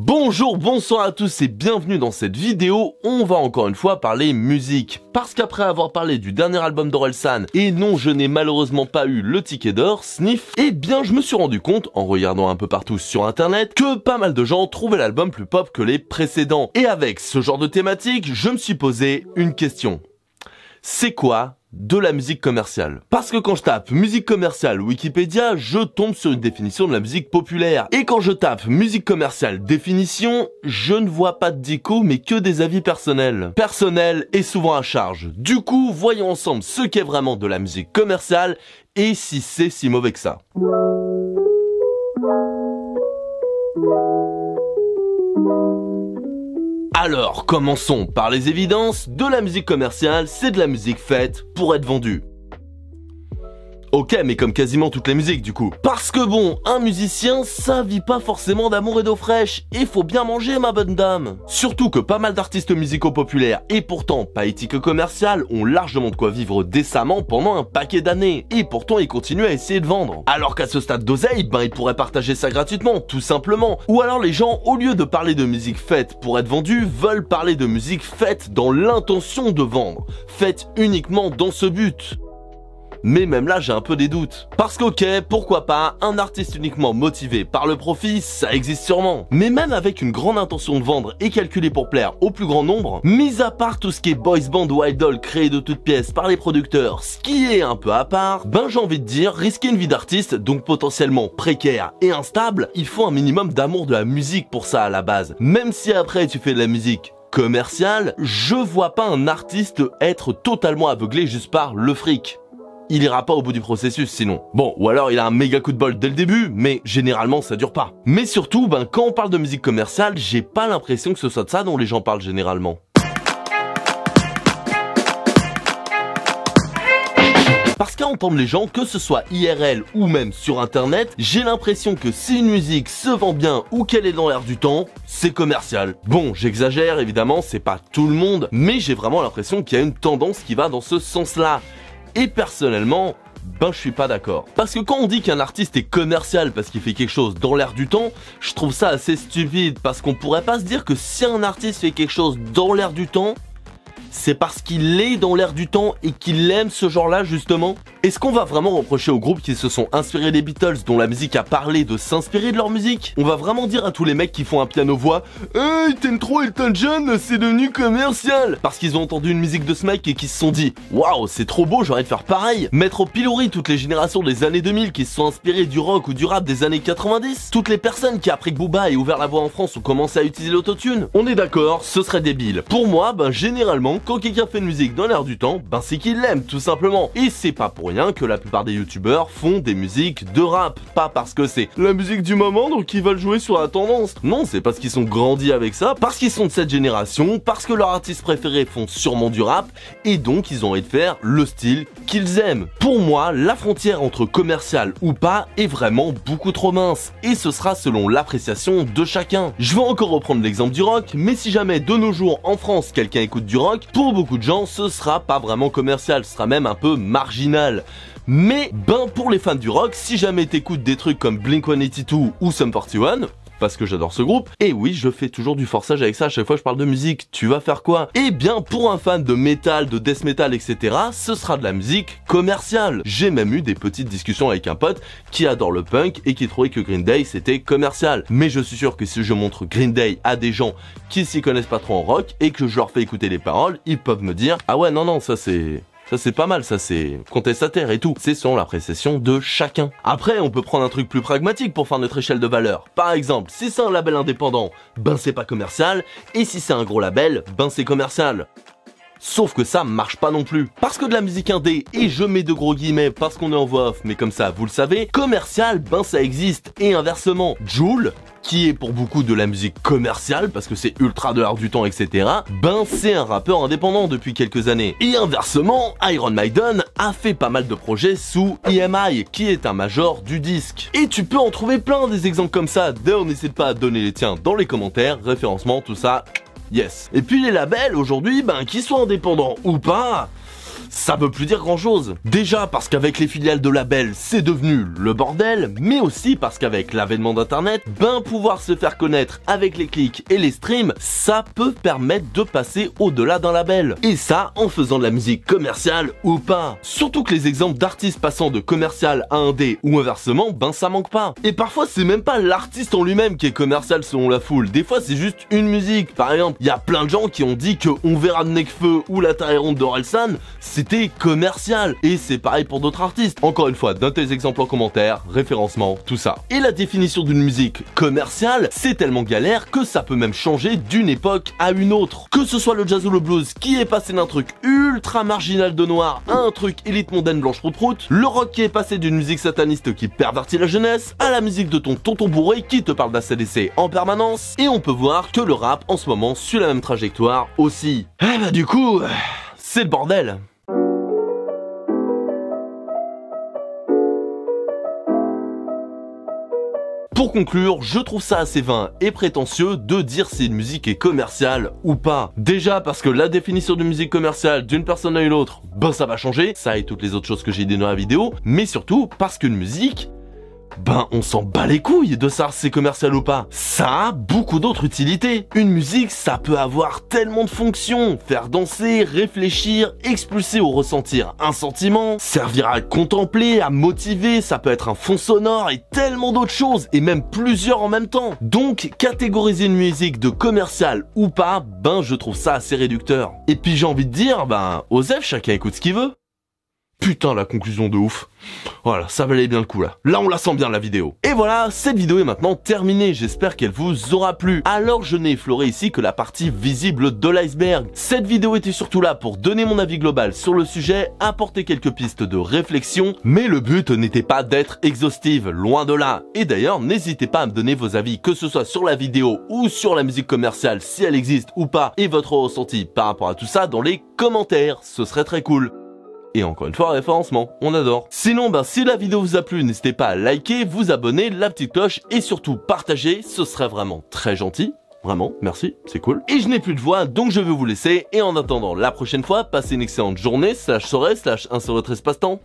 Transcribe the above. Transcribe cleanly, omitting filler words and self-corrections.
Bonjour, bonsoir à tous et bienvenue dans cette vidéo. On va encore une fois parler musique. Parce qu'après avoir parlé du dernier album d'Orelsan, et non je n'ai malheureusement pas eu le ticket d'or, Sniff, eh bien je me suis rendu compte, en regardant un peu partout sur internet, que pas mal de gens trouvaient l'album plus pop que les précédents. Et avec ce genre de thématique, je me suis posé une question. C'est quoi de la musique commerciale? Parce que quand je tape musique commerciale Wikipédia, je tombe sur une définition de la musique populaire. Et quand je tape musique commerciale définition, je ne vois pas de dico mais que des avis personnels. Personnel et souvent à charge. Du coup, voyons ensemble ce qu'est vraiment de la musique commerciale et si c'est si mauvais que ça. Alors, commençons par les évidences. De la musique commerciale, c'est de la musique faite pour être vendue. Ok, mais comme quasiment toutes les musiques du coup. Parce que bon, un musicien, ça vit pas forcément d'amour et d'eau fraîche. Et faut bien manger, ma bonne dame. Surtout que pas mal d'artistes musicaux populaires, et pourtant pas éthiques et commerciales, ont largement de quoi vivre décemment pendant un paquet d'années. Et pourtant, ils continuent à essayer de vendre. Alors qu'à ce stade d'oseille, ils pourraient partager ça gratuitement, tout simplement. Ou alors les gens, au lieu de parler de musique faite pour être vendue, veulent parler de musique faite dans l'intention de vendre. Faite uniquement dans ce but. Mais même là, j'ai un peu des doutes. Parce qu'ok, pourquoi pas, un artiste uniquement motivé par le profit, ça existe sûrement. Mais même avec une grande intention de vendre et calculé pour plaire au plus grand nombre, mis à part tout ce qui est boys band ou idol créé de toutes pièces par les producteurs, ce qui est un peu à part, j'ai envie de dire, risquer une vie d'artiste, donc potentiellement précaire et instable, il faut un minimum d'amour de la musique pour ça à la base. Même si après tu fais de la musique commerciale, je vois pas un artiste être totalement aveuglé juste par le fric. Il ira pas au bout du processus sinon. Bon, ou alors il a un méga coup de bol dès le début, mais généralement ça dure pas. Mais surtout, quand on parle de musique commerciale, j'ai pas l'impression que ce soit de ça dont les gens parlent généralement. Parce qu'à entendre les gens, que ce soit IRL ou même sur internet, j'ai l'impression que si une musique se vend bien ou qu'elle est dans l'air du temps, c'est commercial. Bon, j'exagère évidemment, c'est pas tout le monde, mais j'ai vraiment l'impression qu'il y a une tendance qui va dans ce sens-là. Et personnellement, je suis pas d'accord. Parce que quand on dit qu'un artiste est commercial parce qu'il fait quelque chose dans l'air du temps, je trouve ça assez stupide parce qu'on pourrait pas se dire que si un artiste fait quelque chose dans l'air du temps, c'est parce qu'il est dans l'air du temps et qu'il aime ce genre-là justement. Est-ce qu'on va vraiment reprocher aux groupes qui se sont inspirés des Beatles, dont la musique a parlé, de s'inspirer de leur musique? On va vraiment dire à tous les mecs qui font un piano-voix « Hey, t'aimes trop Elton John, c'est devenu commercial !» Parce qu'ils ont entendu une musique de ce mec et qui se sont dit « Waouh, c'est trop beau, j'ai envie de faire pareil !» Mettre au pilori toutes les générations des années 2000 qui se sont inspirées du rock ou du rap des années 90. Toutes les personnes qui, après que Booba ait ouvert la voix en France, ont commencé à utiliser l'autotune. On est d'accord, ce serait débile. Pour moi, généralement, quand quelqu'un fait une musique dans l'air du temps, c'est qu'il l'aime, tout simplement. Et c'est pas pour rien que la plupart des youtubeurs font des musiques de rap. Pas parce que c'est la musique du moment, donc ils veulent jouer sur la tendance. Non, c'est parce qu'ils sont grandis avec ça, parce qu'ils sont de cette génération, parce que leurs artistes préférés font sûrement du rap, et donc ils ont envie de faire le style qu'ils aiment. Pour moi, la frontière entre commercial ou pas est vraiment beaucoup trop mince, et ce sera selon l'appréciation de chacun. Je vais encore reprendre l'exemple du rock, mais si jamais de nos jours en France quelqu'un écoute du rock, pour beaucoup de gens, ce sera pas vraiment commercial, ce sera même un peu marginal. Mais, pour les fans du rock, si jamais t'écoutes des trucs comme Blink-182 ou Sum 41, parce que j'adore ce groupe, et oui, je fais toujours du forçage avec ça à chaque fois que je parle de musique, tu vas faire quoi? Eh bien, pour un fan de métal, de death metal, etc., ce sera de la musique commerciale. J'ai même eu des petites discussions avec un pote qui adore le punk et qui trouvait que Green Day c'était commercial. Mais je suis sûr que si je montre Green Day à des gens qui s'y connaissent pas trop en rock et que je leur fais écouter les paroles, ils peuvent me dire « Ah ouais, non, ça c'est pas mal, ça c'est contestataire et tout. » C'est selon l'appréciation de chacun. Après, on peut prendre un truc plus pragmatique pour faire notre échelle de valeur. Par exemple, si c'est un label indépendant, c'est pas commercial. Et si c'est un gros label, c'est commercial. Sauf que ça marche pas non plus. Parce que de la musique indé, et je mets de gros guillemets parce qu'on est en voix off, mais comme ça vous le savez, commercial, ça existe. Et inversement, Jul, qui est pour beaucoup de la musique commerciale, parce que c'est ultra de l'air du temps, etc., c'est un rappeur indépendant depuis quelques années. Et inversement, Iron Maiden a fait pas mal de projets sous EMI, qui est un major du disque. Et tu peux en trouver plein des exemples comme ça. D'ailleurs, n'hésite pas à donner les tiens dans les commentaires, référencement, tout ça. Yes. Et puis les labels aujourd'hui, qu'ils soient indépendants ou pas, ça veut plus dire grand chose. Déjà parce qu'avec les filiales de labels, c'est devenu le bordel, mais aussi parce qu'avec l'avènement d'internet, pouvoir se faire connaître avec les clics et les streams, ça peut permettre de passer au-delà d'un label. Et ça, en faisant de la musique commerciale ou pas. Surtout que les exemples d'artistes passant de commercial à indé ou inversement, ça manque pas. Et parfois, c'est même pas l'artiste en lui-même qui est commercial selon la foule. Des fois, c'est juste une musique. Par exemple, il y a plein de gens qui ont dit que On verra de Nekfeu ou La Terre est ronde d'Orelsan, c'était commercial. Et c'est pareil pour d'autres artistes. Encore une fois, donnez tes exemples en commentaire, référencement, tout ça. Et la définition d'une musique commerciale, c'est tellement galère que ça peut même changer d'une époque à une autre. Que ce soit le jazz ou le blues qui est passé d'un truc ultra marginal de noir à un truc élite mondaine blanche prout-prout, le rock qui est passé d'une musique sataniste qui pervertit la jeunesse à la musique de ton tonton bourré qui te parle d'ACDC en permanence, et on peut voir que le rap en ce moment suit la même trajectoire aussi. Eh bah du coup, c'est le bordel. Pour conclure, je trouve ça assez vain et prétentieux de dire si une musique est commerciale ou pas. Déjà parce que la définition de musique commerciale d'une personne à une autre, ça va changer, ça et toutes les autres choses que j'ai dit dans la vidéo, mais surtout parce qu'une musique, on s'en bat les couilles de savoir si c'est commercial ou pas. Ça a beaucoup d'autres utilités. Une musique, ça peut avoir tellement de fonctions. Faire danser, réfléchir, expulser ou ressentir un sentiment, servir à contempler, à motiver, ça peut être un fond sonore et tellement d'autres choses, et même plusieurs en même temps. Donc, catégoriser une musique de commercial ou pas, je trouve ça assez réducteur. Et puis j'ai envie de dire, osef, chacun écoute ce qu'il veut. Putain, la conclusion de ouf. Voilà, ça valait bien le coup là. Là, on la sent bien la vidéo. Et voilà, cette vidéo est maintenant terminée. J'espère qu'elle vous aura plu. Alors, je n'ai effleuré ici que la partie visible de l'iceberg. Cette vidéo était surtout là pour donner mon avis global sur le sujet, apporter quelques pistes de réflexion, mais le but n'était pas d'être exhaustive, loin de là. Et d'ailleurs, n'hésitez pas à me donner vos avis, que ce soit sur la vidéo ou sur la musique commerciale, si elle existe ou pas, et votre ressenti par rapport à tout ça dans les commentaires. Ce serait très cool. Et encore une fois, référencement, on adore. Sinon, si la vidéo vous a plu, n'hésitez pas à liker, vous abonner, la petite cloche et surtout partager, ce serait vraiment très gentil. Vraiment, merci, c'est cool. Et je n'ai plus de voix, donc je vais vous laisser. Et en attendant la prochaine fois, passez une excellente journée, /soirée, /1/13 passe-temps.